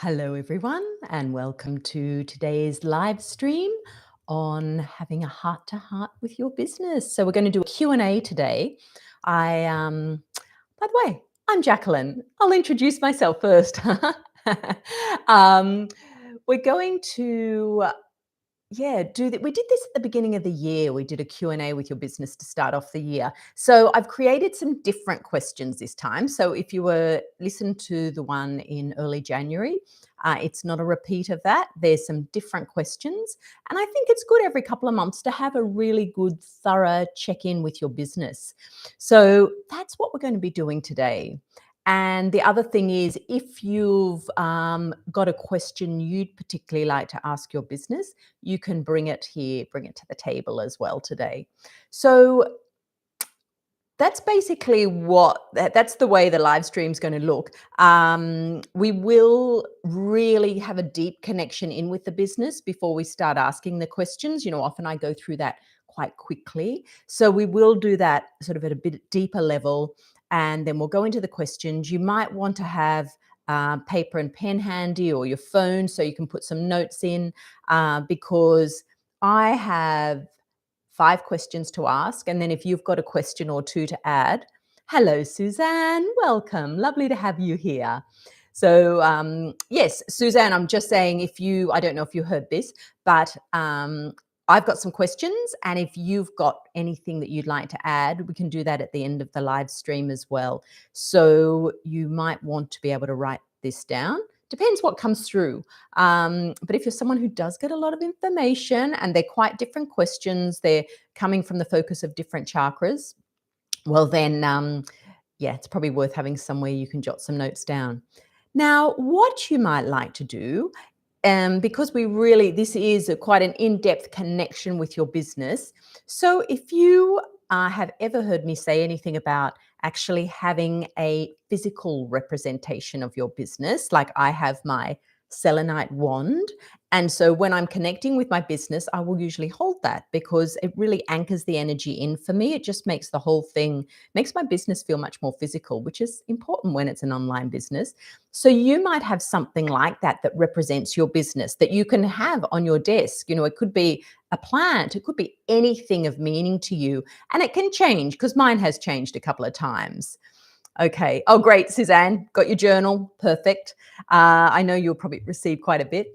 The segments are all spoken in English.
Hello, everyone, and welcome to today's live stream on having a heart to heart with your business. So we're going to do a Q&A today. By the way, I'm Jacquelyn. I'll introduce myself first. um, we're going to do that. We did this at the beginning of the year. We did a Q&A with your business to start off the year. So I've created some different questions this time. So if you were listen to the one in early January, it's not a repeat of that. There's some different questions. And I think it's good every couple of months to have a really good, thorough check-in with your business. So that's what we're going to be doing today. And the other thing is, if you've got a question you'd particularly like to ask your business, you can bring it here, bring it to the table as well today. So that's basically that's the way the live stream is going to look. We will really have a deep connection in with the business before we start asking the questions. Often I go through that quite quickly. So we will do that sort of at a bit deeper level, and then we'll go into the questions. You might want to have paper and pen handy, or your phone, so you can put some notes in, because I have 5 questions to ask. And then if you've got a question or two to add, hello, Suzanne, welcome. Lovely to have you here. So yes, Suzanne, I'm just saying, I don't know if you heard this, but I've got some questions. And if you've got anything that you'd like to add, we can do that at the end of the live stream as well. So you might want to be able to write this down. Depends what comes through. But if you're someone who does get a lot of information and they're quite different questions, they're coming from the focus of different chakras, well then, it's probably worth having somewhere you can jot some notes down. Now, what you might like to do, because this is quite an in-depth connection with your business. So if you have ever heard me say anything about actually having a physical representation of your business, like I have my selenite wand. And so when I'm connecting with my business, I will usually hold that because it really anchors the energy in for me. It just makes the whole thing, makes my business feel much more physical, which is important when it's an online business. So you might have something like that that represents your business that you can have on your desk. It could be a plant, it could be anything of meaning to you. And it can change because mine has changed a couple of times. Okay. Oh, great, Suzanne. Got your journal. Perfect. I know you'll probably receive quite a bit.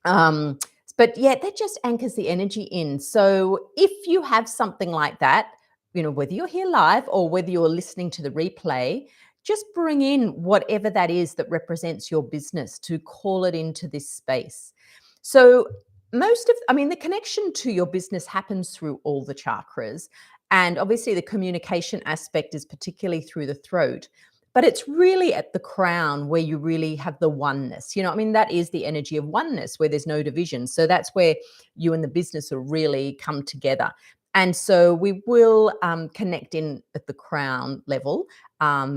But that just anchors the energy in. So if you have something like that, whether you're here live or whether you're listening to the replay, just bring in whatever that is that represents your business to call it into this space. So the connection to your business happens through all the chakras. And obviously the communication aspect is particularly through the throat. But it's really at the crown where you really have the oneness. That is the energy of oneness where there's no division. So that's where you and the business will really come together. And so we will connect in at the crown level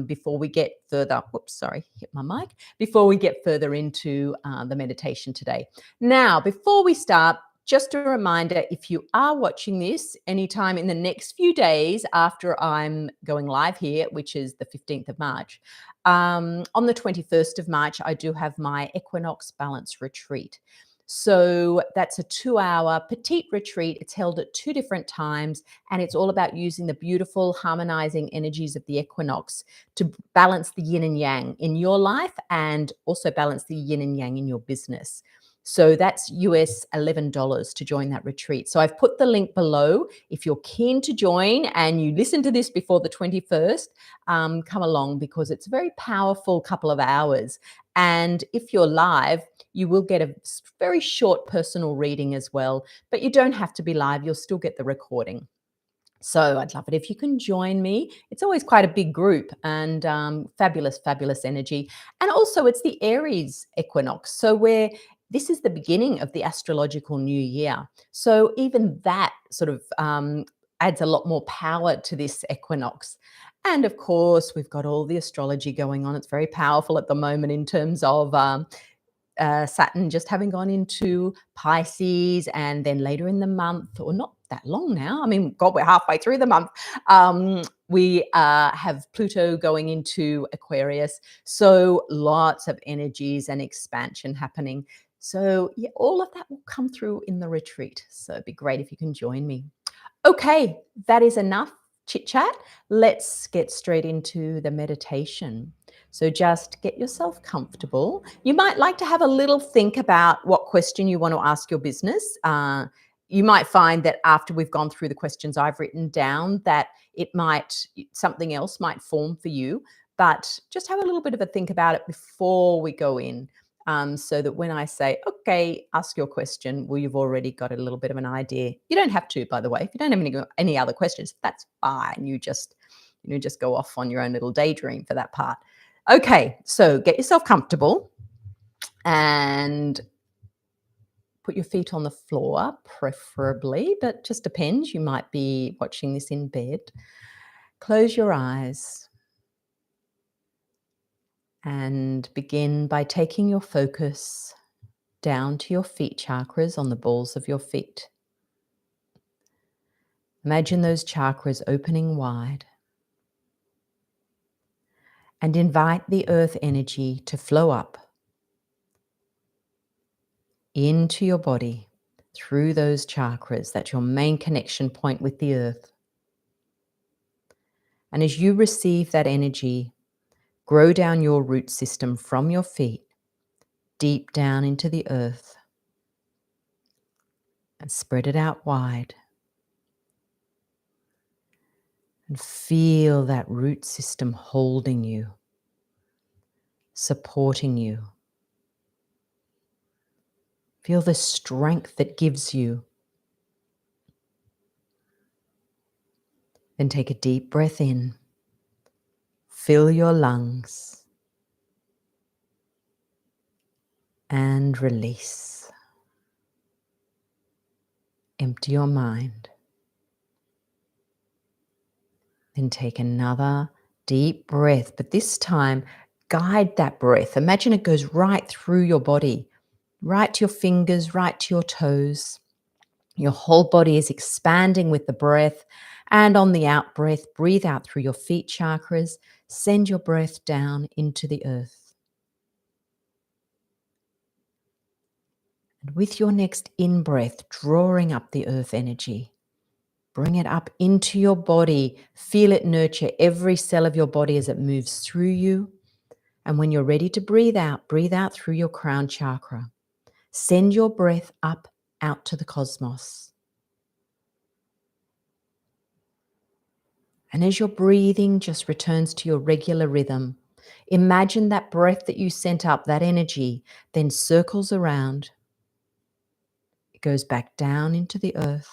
before we get further. Whoops, sorry, hit my mic. Before we get further into the meditation today. Now, before we start, just a reminder, if you are watching this anytime in the next few days after I'm going live here, which is the 15th of March, on the 21st of March, I do have my Equinox Balance Retreat. So that's a 2-hour petite retreat. It's held at 2 different times, and it's all about using the beautiful harmonizing energies of the equinox to balance the yin and yang in your life and also balance the yin and yang in your business. So that's US $11 to join that retreat. So I've put the link below. If you're keen to join and you listen to this before the 21st, come along because it's a very powerful couple of hours. And if you're live, you will get a very short personal reading as well, but you don't have to be live. You'll still get the recording. So I'd love it if you can join me. It's always quite a big group and fabulous, fabulous energy. And also it's the Aries equinox. So this is the beginning of the astrological new year. So even that sort of adds a lot more power to this equinox. And of course, we've got all the astrology going on. It's very powerful at the moment in terms of Saturn just having gone into Pisces, and then later in the month, or not that long now. I mean, God, we're halfway through the month. We have Pluto going into Aquarius. So lots of energies and expansion happening. So, yeah, all of that will come through in the retreat. So it'd be great if you can join me. Okay, that is enough chit chat. Let's get straight into the meditation. So just get yourself comfortable. You might like to have a little think about what question you want to ask your business. You might find that after we've gone through the questions I've written down, that something else might form for you. But just have a little bit of a think about it before we go in. So that when I say, okay, ask your question, well, you've already got a little bit of an idea. You don't have to, by the way. If you don't have any other questions, that's fine. You just go off on your own little daydream for that part. Okay, so get yourself comfortable and put your feet on the floor, preferably, but just depends. You might be watching this in bed. Close your eyes and begin by taking your focus down to your feet chakras on the balls of your feet. Imagine those chakras opening wide and invite the earth energy to flow up into your body through those chakras. That's your main connection point with the earth. And as you receive that energy, grow down your root system from your feet deep down into the earth and spread it out wide. And feel that root system holding you, supporting you. Feel the strength that gives you. Then take a deep breath in. Fill your lungs. And release. Empty your mind. Then take another deep breath, but this time guide that breath. Imagine it goes right through your body, right to your fingers, right to your toes. Your whole body is expanding with the breath. And on the out breath, breathe out through your feet chakras. Send your breath down into the earth. And with your next in-breath, drawing up the earth energy. Bring it up into your body. Feel it nurture every cell of your body as it moves through you. And when you're ready to breathe out through your crown chakra. Send your breath up out to the cosmos. And as your breathing just returns to your regular rhythm, imagine that breath that you sent up, that energy, then circles around. It goes back down into the earth,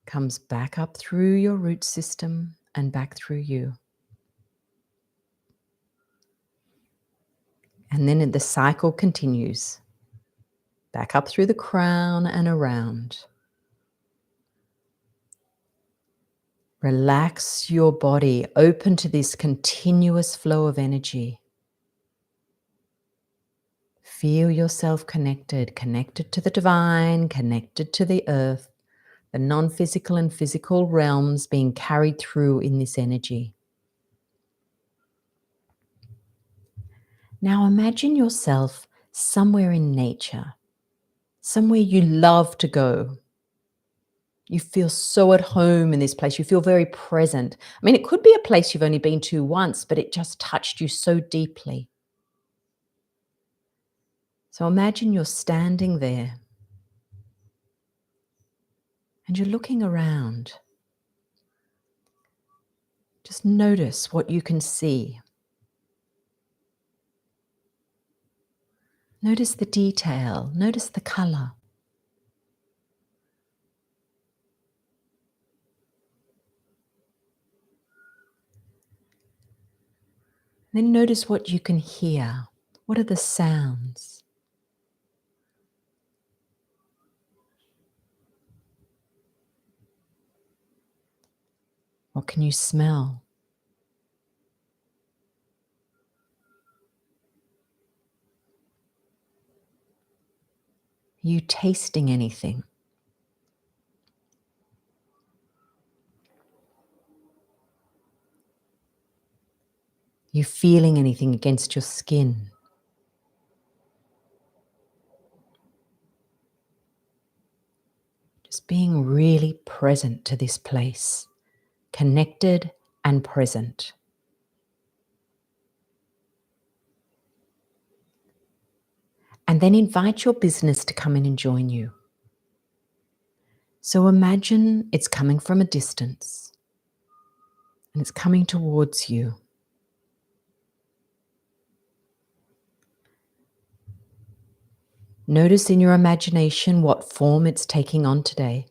comes back up through your root system and back through you. And then the cycle continues. Back up through the crown and around. Relax your body, open to this continuous flow of energy. Feel yourself connected to the divine, connected to the earth, the non-physical and physical realms being carried through in this energy. Now imagine yourself somewhere in nature, somewhere you love to go. You feel so at home in this place. You feel very present. I mean, it could be a place you've only been to once, but it just touched you so deeply. So imagine you're standing there and you're looking around. Just notice what you can see. Notice the detail. Notice the color. Then notice what you can hear. What are the sounds? What can you smell? Are you tasting anything? you feeling anything against your skin? Just being really present to this place, connected and present. And then invite your business to come in and join you. So imagine it's coming from a distance and it's coming towards you. Notice in your imagination what form it's taking on today.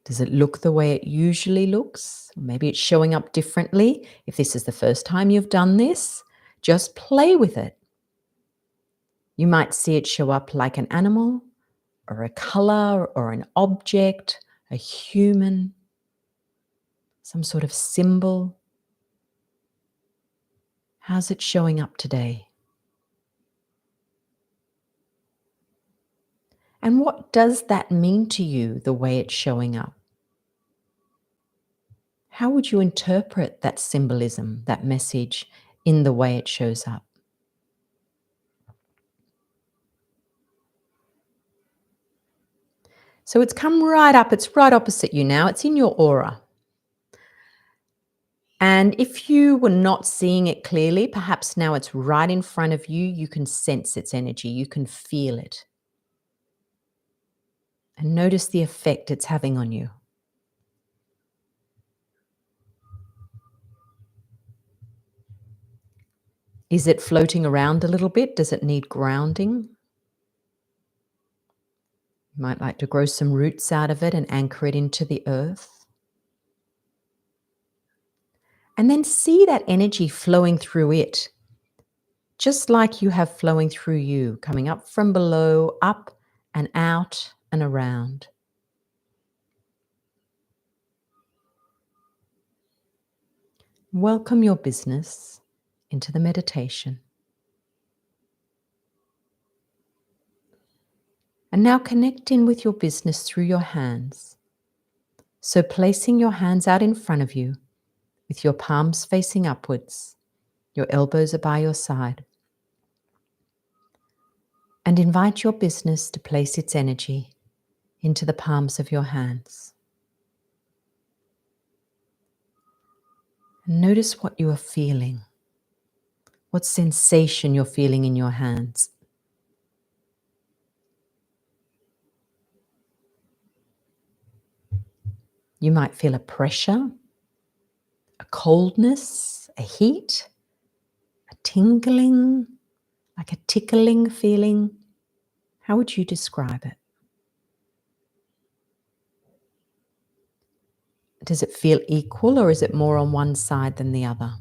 Does it look the way it usually looks? Maybe it's showing up differently. If this is the first time you've done this, just play with it. You might see it show up like an animal or a color or an object, a human, some sort of symbol. How's it showing up today? And what does that mean to you, the way it's showing up? How would you interpret that symbolism, that message, in the way it shows up? So it's come right up, it's right opposite you now, it's in your aura. And if you were not seeing it clearly, perhaps now it's right in front of you, you can sense its energy, you can feel it. And notice the effect it's having on you. Is it floating around a little bit? Does it need grounding? You might like to grow some roots out of it and anchor it into the earth. And then see that energy flowing through it, just like you have flowing through you, coming up from below, up and out and around. Welcome your business into the meditation. And now connect in with your business through your hands. So placing your hands out in front of you with your palms facing upwards, your elbows are by your side. And invite your business to place its energy into the palms of your hands. And notice what you are feeling, what sensation you're feeling in your hands. You might feel a pressure, a coldness, a heat, a tingling, like a tickling feeling. How would you describe it? Does it feel equal or is it more on one side than the other?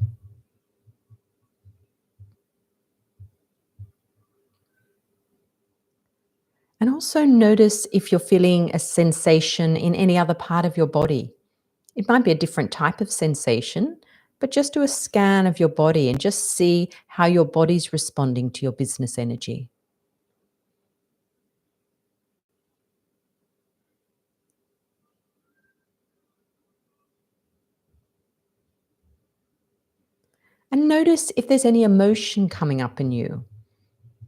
And also notice if you're feeling a sensation in any other part of your body. It might be a different type of sensation, but just do a scan of your body and just see how your body's responding to your business energy. And notice if there's any emotion coming up in you.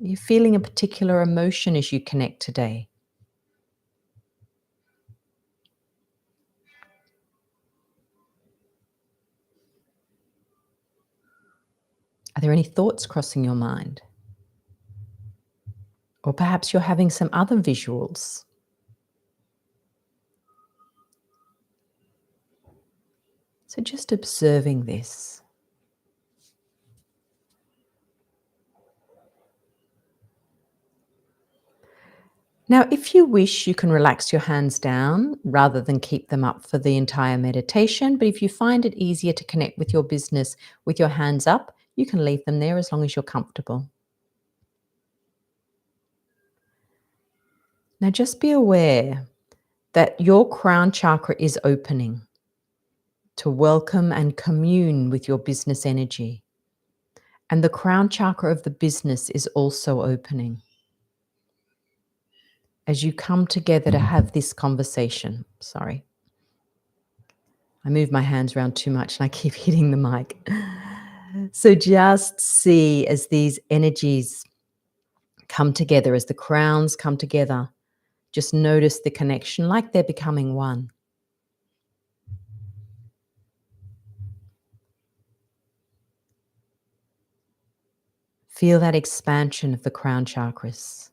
Are you feeling a particular emotion as you connect today? Are there any thoughts crossing your mind? Or perhaps you're having some other visuals. So just observing this. Now, if you wish, you can relax your hands down rather than keep them up for the entire meditation. But if you find it easier to connect with your business with your hands up, you can leave them there as long as you're comfortable. Now, just be aware that your crown chakra is opening to welcome and commune with your business energy. And the crown chakra of the business is also opening as you come together to have this conversation. I move my hands around too much and I keep hitting the mic. So just see as these energies come together, as the crowns come together, just notice the connection like they're becoming one. Feel that expansion of the crown chakras.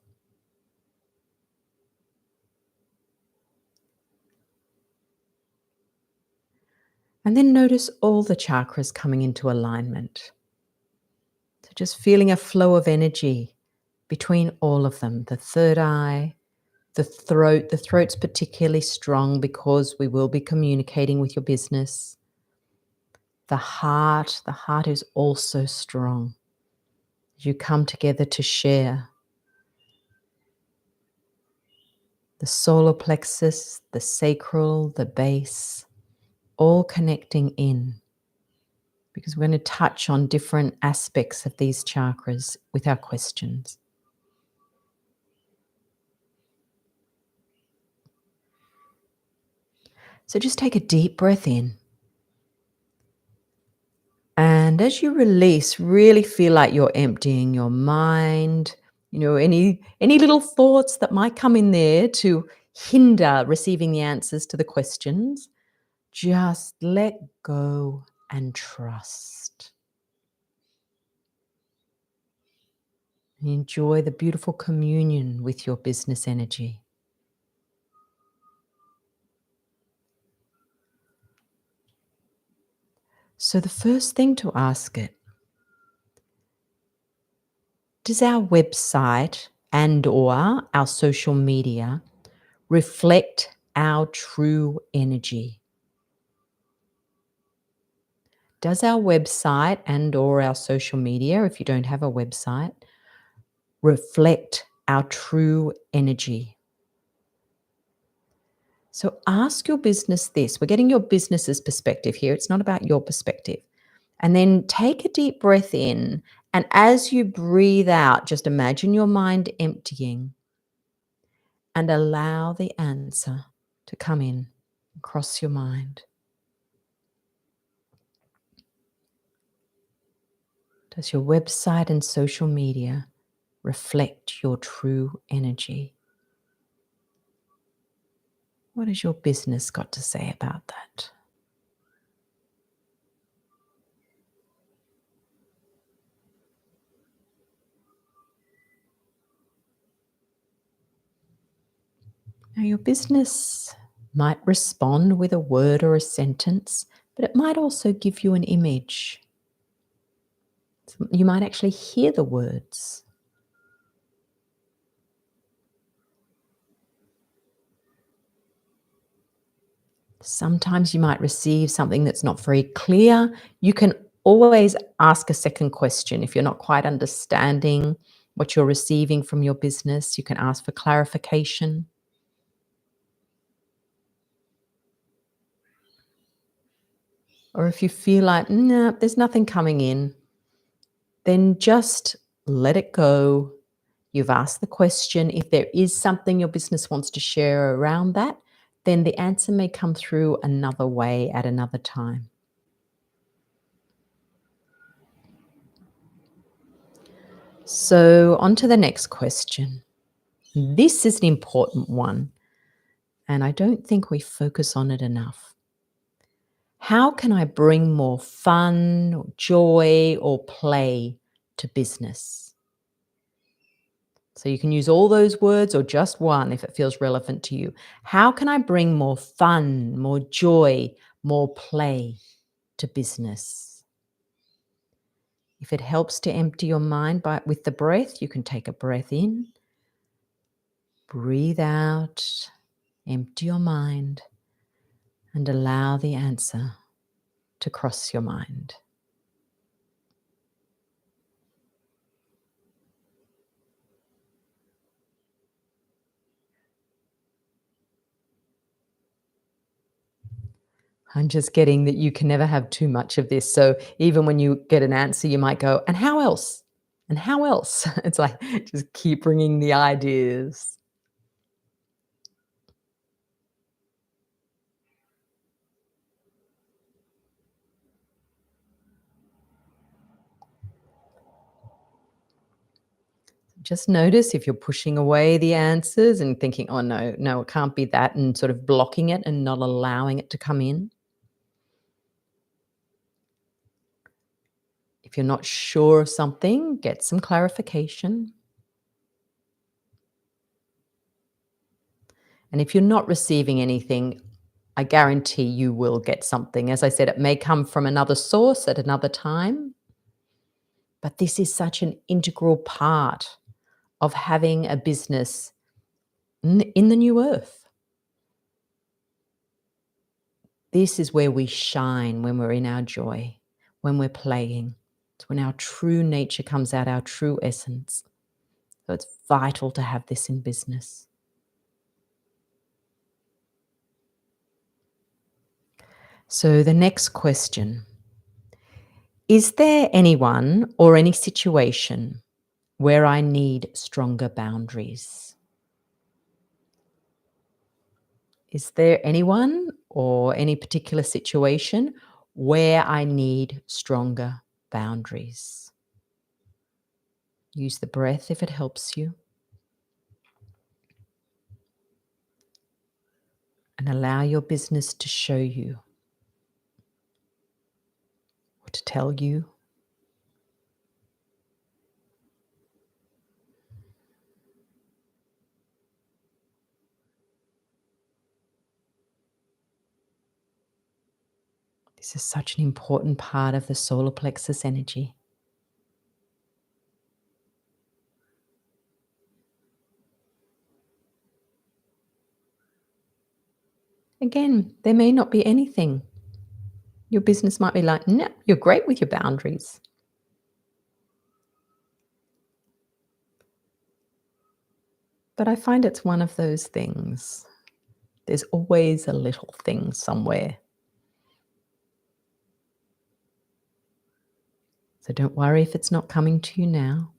And then notice all the chakras coming into alignment. So just feeling a flow of energy between all of them. The third eye, the throat. The throat's particularly strong because we will be communicating with your business. The heart is also strong. You come together to share. The solar plexus, the sacral, the base, all connecting in, because we're going to touch on different aspects of these chakras with our questions. So just take a deep breath in. And as you release, really feel like you're emptying your mind, any little thoughts that might come in there to hinder receiving the answers to the questions. Just let go and trust. And enjoy the beautiful communion with your business energy. So the first thing to ask it, does our website and or our social media reflect our true energy? Does our website and or our social media, if you don't have a website, reflect our true energy? So ask your business this. We're getting your business's perspective here. It's not about your perspective. And then take a deep breath in. And as you breathe out, just imagine your mind emptying and allow the answer to come in across your mind. Does your website and social media reflect your true energy? What has your business got to say about that? Now, your business might respond with a word or a sentence, but it might also give you an image. You might actually hear the words. Sometimes you might receive something that's not very clear. You can always ask a second question. If you're not quite understanding what you're receiving from your business, you can ask for clarification. Or if you feel like, no, there's nothing coming in, then just let it go. You've asked the question. If there is something your business wants to share around that, then the answer may come through another way at another time. So on to the next question. This is an important one, and I don't think we focus on it enough. How can I bring more fun, or joy, or play to business? So you can use all those words or just one if it feels relevant to you. How can I bring more fun, more joy, more play to business? If it helps to empty your mind with the breath, you can take a breath in, breathe out, empty your mind, and allow the answer to cross your mind. I'm just getting that you can never have too much of this. So even when you get an answer, you might go, and how else? And how else? It's like, just keep bringing the ideas. Just notice if you're pushing away the answers and thinking, oh, no, no, it can't be that, and sort of blocking it and not allowing it to come in. If you're not sure of something, get some clarification. And if you're not receiving anything, I guarantee you will get something. As I said, it may come from another source at another time, but this is such an integral part of having a business in the new earth. This is where we shine when we're in our joy, when we're playing. It's when our true nature comes out, our true essence. So it's vital to have this in business. So the next question, is there anyone or any situation where I need stronger boundaries? Is there anyone or any particular situation where I need stronger boundaries? Use the breath if it helps you. And allow your business to show you or to tell you. This is such an important part of the solar plexus energy. Again, there may not be anything. Your business might be like, no, you're great with your boundaries. But I find it's one of those things. There's always a little thing somewhere. So don't worry if it's not coming to you now.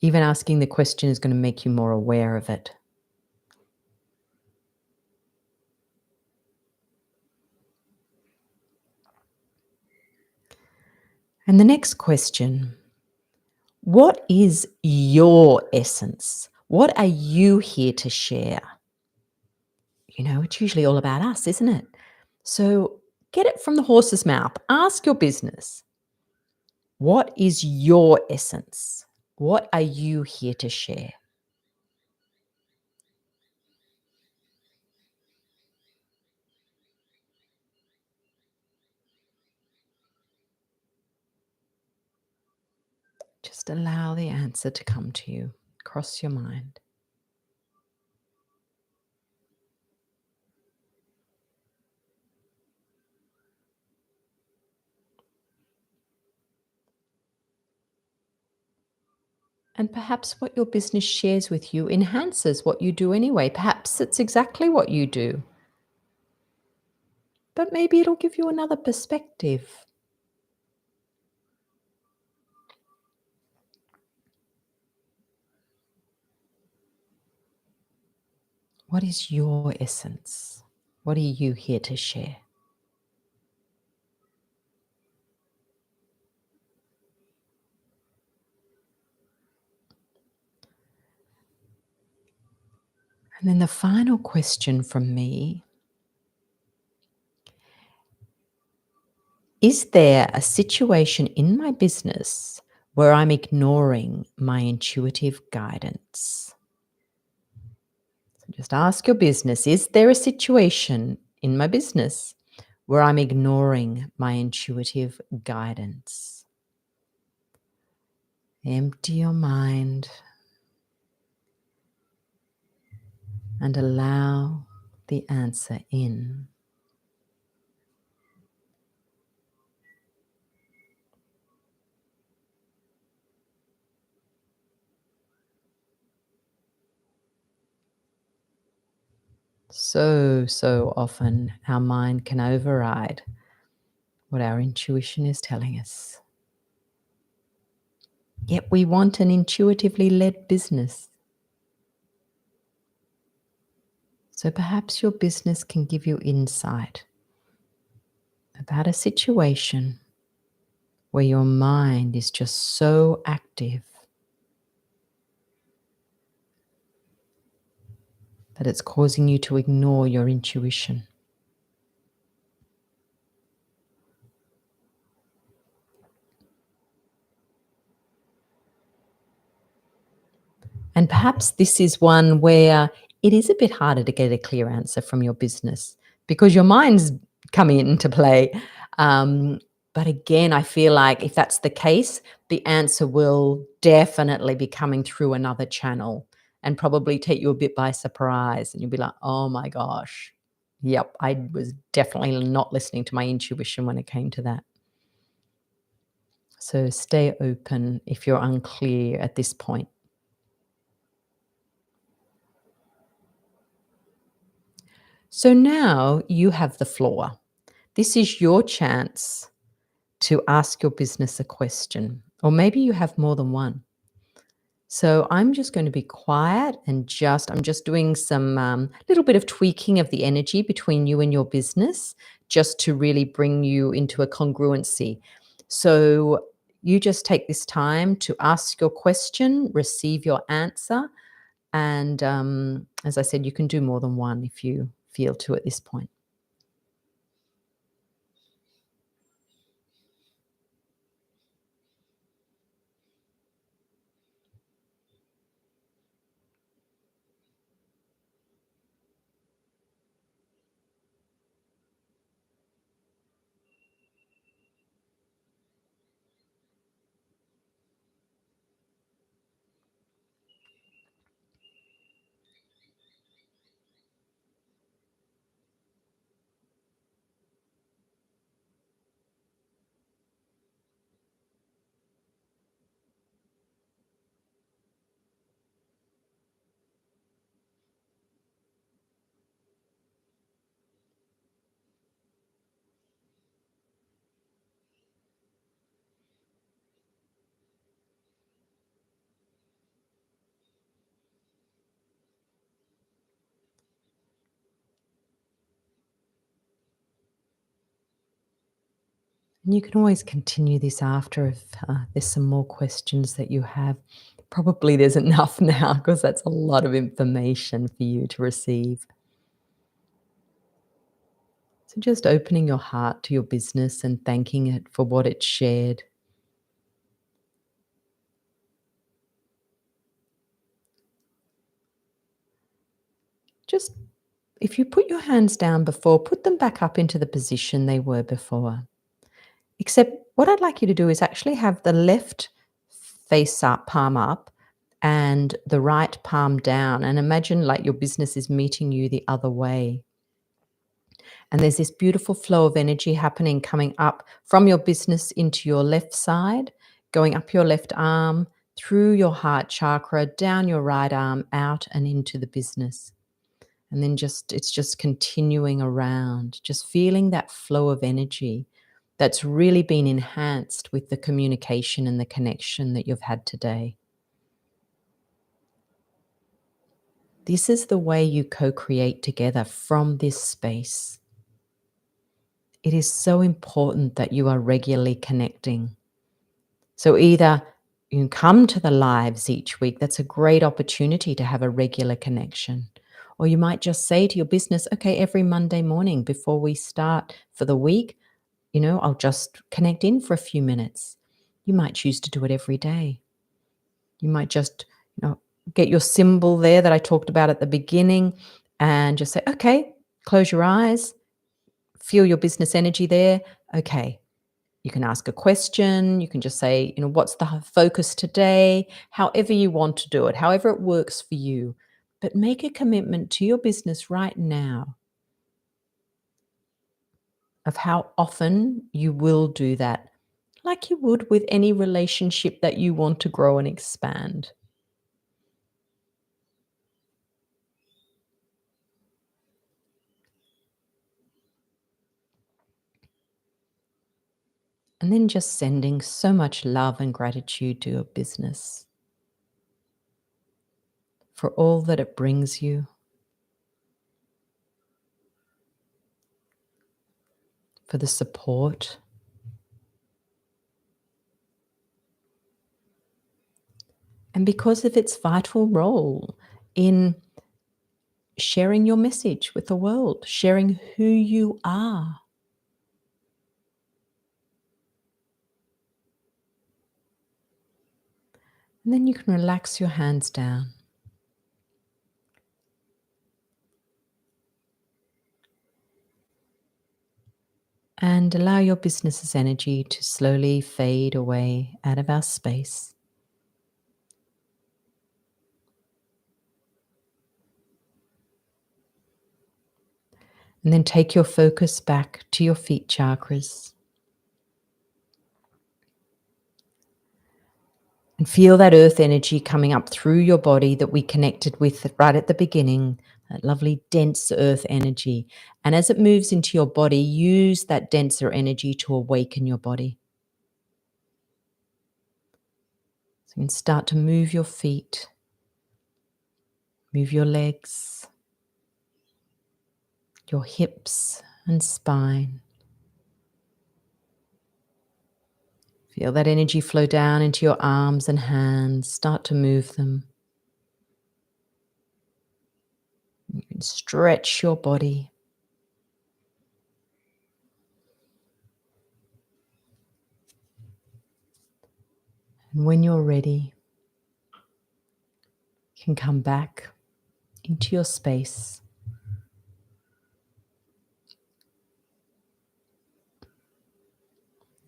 Even asking the question is going to make you more aware of it. And the next question, what is your essence? What are you here to share? You know, it's usually all about us, isn't it? So get it from the horse's mouth. Ask your business, what is your essence? What are you here to share? Just allow the answer to come to you, cross your mind. And perhaps what your business shares with you enhances what you do anyway. Perhaps it's exactly what you do. But maybe it'll give you another perspective. What is your essence? What are you here to share? And then the final question from me, is there a situation in my business where I'm ignoring my intuitive guidance? So just ask your business, is there a situation in my business where I'm ignoring my intuitive guidance? Empty your mind and allow the answer in. So often our mind can override what our intuition is telling us. Yet we want an intuitively led business. So perhaps your business can give you insight about a situation where your mind is just so active that it's causing you to ignore your intuition. And perhaps this is one where it is a bit harder to get a clear answer from your business because your mind's coming into play. Um, but again, I feel like if that's the case, the answer will definitely be coming through another channel and probably take you a bit by surprise. And you'll be like, oh my gosh, yep, I was definitely not listening to my intuition when it came to that. So stay open if you're unclear at this point. So now you have the floor. This is your chance to ask your business a question, or maybe you have more than one. So I'm just going to be quiet and I'm just doing some little bit of tweaking of the energy between you and your business, just to really bring you into a congruency. So you just take this time to ask your question, receive your answer, and as I said, you can do more than one if you feel to at this point. And you can always continue this after if there's some more questions that you have. Probably there's enough now because that's a lot of information for you to receive. So just opening your heart to your business and thanking it for what it shared. Just if you put your hands down before, put them back up into the position they were before. Except what I'd like you to do is actually have the left face up, palm up, and the right palm down. And imagine like your business is meeting you the other way. And there's this beautiful flow of energy happening coming up from your business into your left side, going up your left arm, through your heart chakra, down your right arm, out and into the business. And then it's just continuing around, just feeling that flow of energy that's really been enhanced with the communication and the connection that you've had today. This is the way you co-create together from this space. It is so important that you are regularly connecting. So either you come to the lives each week, that's a great opportunity to have a regular connection. Or you might just say to your business, okay, every Monday morning before we start for the week, I'll just connect in for a few minutes. You might choose to do it every day. You might just, get your symbol there that I talked about at the beginning and just say, okay, close your eyes, feel your business energy there. Okay, you can ask a question. You can just say, what's the focus today? However you want to do it, however it works for you. But make a commitment to your business right now of how often you will do that, like you would with any relationship that you want to grow and expand. And then just sending so much love and gratitude to your business for all that it brings you, for the support, and because of its vital role in sharing your message with the world, sharing who you are. And then you can relax your hands down and allow your business's energy to slowly fade away out of our space. And then take your focus back to your feet chakras and feel that earth energy coming up through your body that we connected with right at the beginning, that lovely dense earth energy. And as it moves into your body, use that denser energy to awaken your body. So you can start to move your feet, move your legs, your hips and spine. Feel that energy flow down into your arms and hands. Start to move them. You can stretch your body. And when you're ready, you can come back into your space.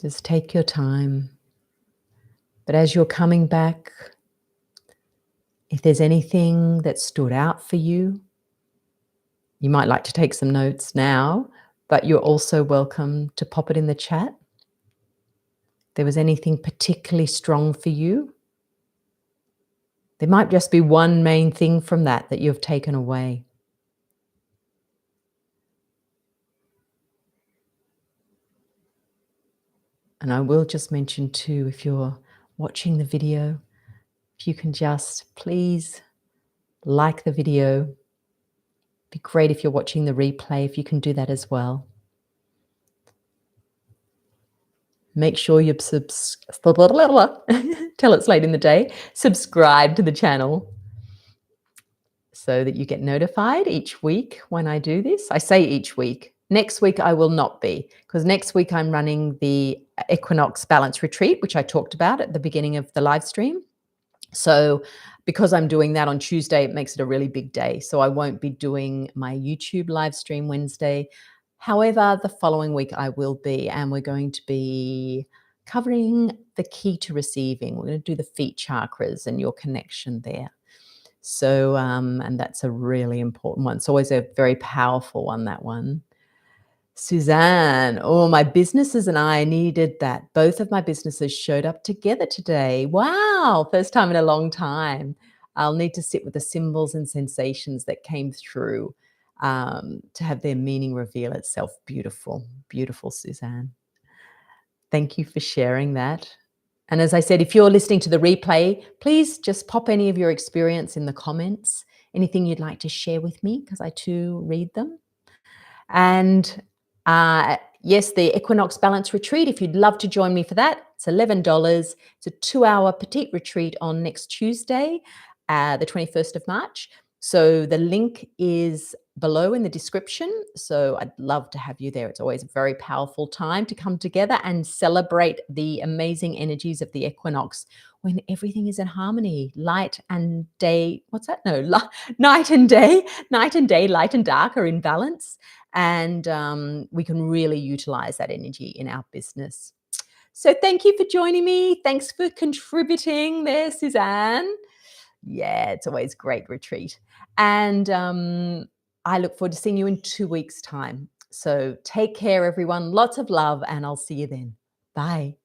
Just take your time. But as you're coming back, if there's anything that stood out for you, you might like to take some notes now, but you're also welcome to pop it in the chat. If there was anything particularly strong for you, there might just be one main thing from that you've taken away. And I will just mention too, if you're watching the video, if you can just please like the video. It'd be great if you're watching the replay, if you can do that as well. Make sure you're till it's late in the day, subscribe to the channel so that you get notified each week when I do this. I say each week. Next week I will not be, because next week I'm running the Equinox Balance Retreat, which I talked about at the beginning of the live stream. So because I'm doing that on Tuesday, it makes it a really big day. So I won't be doing my YouTube live stream Wednesday. However, the following week I will be, and we're going to be covering the key to receiving. We're going to do the feet chakras and your connection there. So, and that's a really important one. It's always a very powerful one, that one. Suzanne, oh, my businesses and I needed that. Both of my businesses showed up together today. Wow, first time in a long time. I'll need to sit with the symbols and sensations that came through to have their meaning reveal itself. Beautiful, beautiful, Suzanne. Thank you for sharing that. And as I said, if you're listening to the replay, please just pop any of your experience in the comments, anything you'd like to share with me, because I too read them. And yes, the Equinox Balance Retreat, if you'd love to join me for that, it's $11. It's a 2-hour petite retreat on next Tuesday, the 21st of March. So the link is below in the description. So I'd love to have you there. It's always a very powerful time to come together and celebrate the amazing energies of the equinox when everything is in harmony. Light and day, what's that? No, night and day, light and dark are in balance. And we can really utilize that energy in our business. So thank you for joining me. Thanks for contributing there, Suzanne. Yeah, it's always a great retreat. And I look forward to seeing you in 2 weeks' time. So take care, everyone. Lots of love, and I'll see you then. Bye.